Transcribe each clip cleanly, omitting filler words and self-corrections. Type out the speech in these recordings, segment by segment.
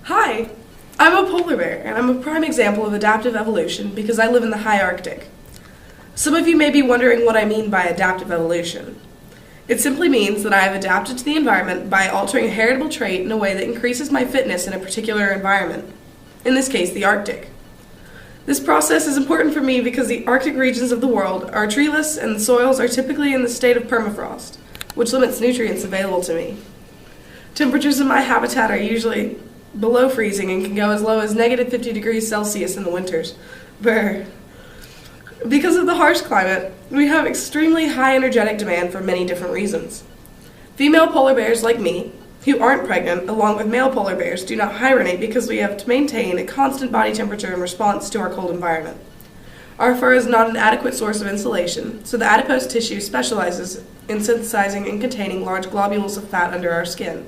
Hi, I'm a polar bear, and I'm a prime example of adaptive evolution because I live in the high Arctic. Some of you may be wondering what I mean by adaptive evolution. It simply means that I have adapted to the environment by altering a heritable trait in a way that increases my fitness in a particular environment, in this case the Arctic. This process is important for me because the Arctic regions of the world are treeless and the soils are typically in the state of permafrost, which limits nutrients available to me. Temperatures in my habitat are usually below freezing and can go as low as negative 50 degrees Celsius in the winters. Brr. Because of the harsh climate, we have extremely high energetic demand for many different reasons. Female polar bears like me, who aren't pregnant, along with male polar bears, do not hibernate because we have to maintain a constant body temperature in response to our cold environment. Our fur is not an adequate source of insulation, so the adipose tissue specializes in synthesizing and containing large globules of fat under our skin,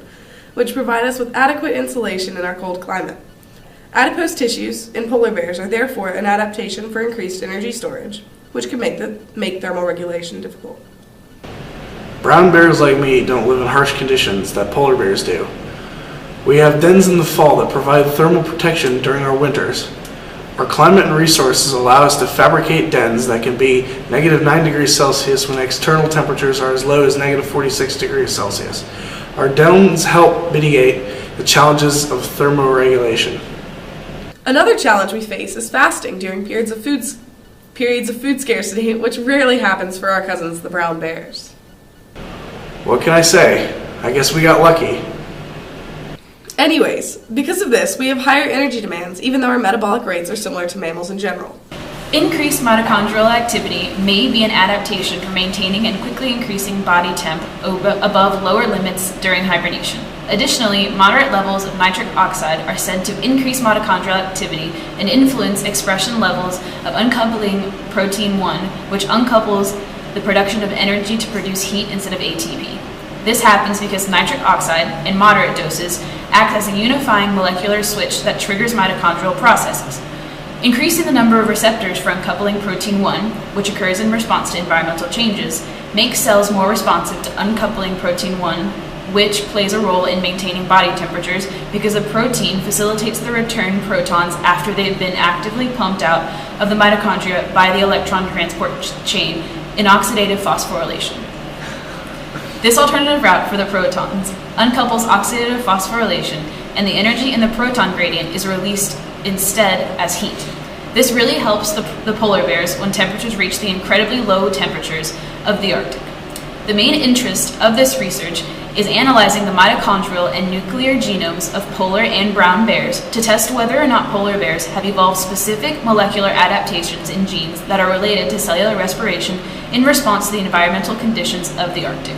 which provide us with adequate insulation in our cold climate. Adipose tissues in polar bears are therefore an adaptation for increased energy storage, which can make thermal regulation difficult. Brown bears like me don't live in harsh conditions that polar bears do. We have dens in the fall that provide thermal protection during our winters. Our climate and resources allow us to fabricate dens that can be negative 9 degrees Celsius when external temperatures are as low as negative 46 degrees Celsius. Our dens help mitigate the challenges of thermoregulation. Another challenge we face is fasting during periods of food scarcity, which rarely happens for our cousins, the brown bears. What can I say? I guess we got lucky. Anyways, because of this, we have higher energy demands, even though our metabolic rates are similar to mammals in general. Increased mitochondrial activity may be an adaptation for maintaining and quickly increasing body temp above lower limits during hibernation. Additionally, moderate levels of nitric oxide are said to increase mitochondrial activity and influence expression levels of uncoupling protein 1, which uncouples the production of energy to produce heat instead of ATP. This happens because nitric oxide, in moderate doses, acts as a unifying molecular switch that triggers mitochondrial processes. Increasing the number of receptors for uncoupling protein 1, which occurs in response to environmental changes, makes cells more responsive to uncoupling protein 1, which plays a role in maintaining body temperatures because the protein facilitates the return protons after they've been actively pumped out of the mitochondria by the electron transport chain in oxidative phosphorylation. This alternative route for the protons uncouples oxidative phosphorylation, and the energy in the proton gradient is released instead as heat. This really helps the polar bears when temperatures reach the incredibly low temperatures of the Arctic. The main interest of this research is analyzing the mitochondrial and nuclear genomes of polar and brown bears to test whether or not polar bears have evolved specific molecular adaptations in genes that are related to cellular respiration in response to the environmental conditions of the Arctic.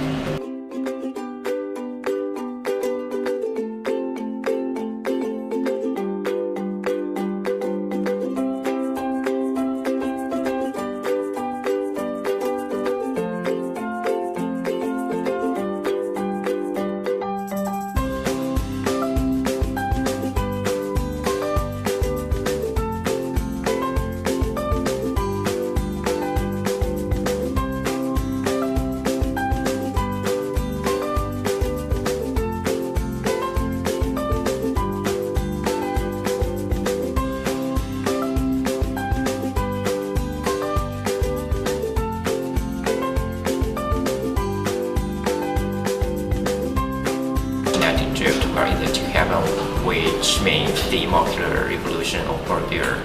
Related to happen, which means the molecular evolution of polar bear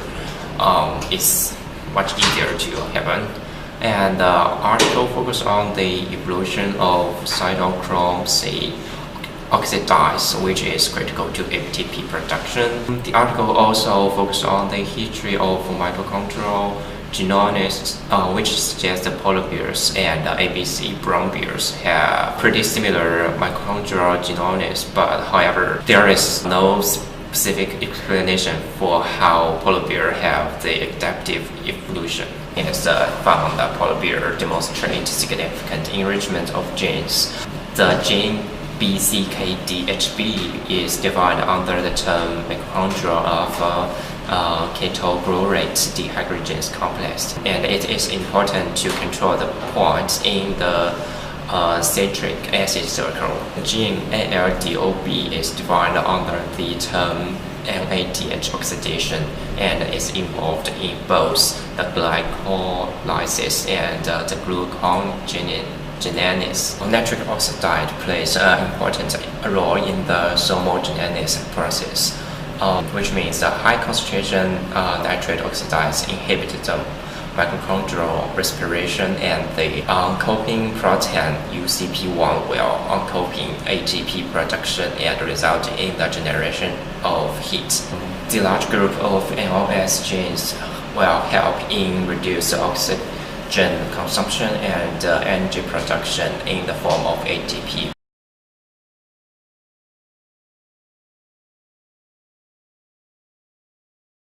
is much easier to happen. And the article focused on the evolution of cytochrome C oxidase, which is critical to ATP production. The article also focused on the history of mitochondrial genomics, which suggests that polar bears and ABC brown bears have pretty similar mitochondrial genomics, but however, there is no specific explanation for how polar bear have the adaptive evolution. It's found that polar bear demonstrate significant enrichment of genes. The gene BCKDHB is defined under the term mitochondrial of ketoglutarate dehydrogenase complex, and it is important to control the points in the citric acid circle. The gene ALDOB is defined under the term NADH oxidation and is involved in both the glycolysis and the gluconeogenesis. Nitric oxide plays an important role in the thermogenesis process, which means the high concentration nitrate oxides inhibit the mitochondrial respiration, and the uncoping protein UCP1 will uncoping ATP production and result in the generation of heat. The large group of NOS genes will help in reduce oxygen consumption and energy production in the form of ATP.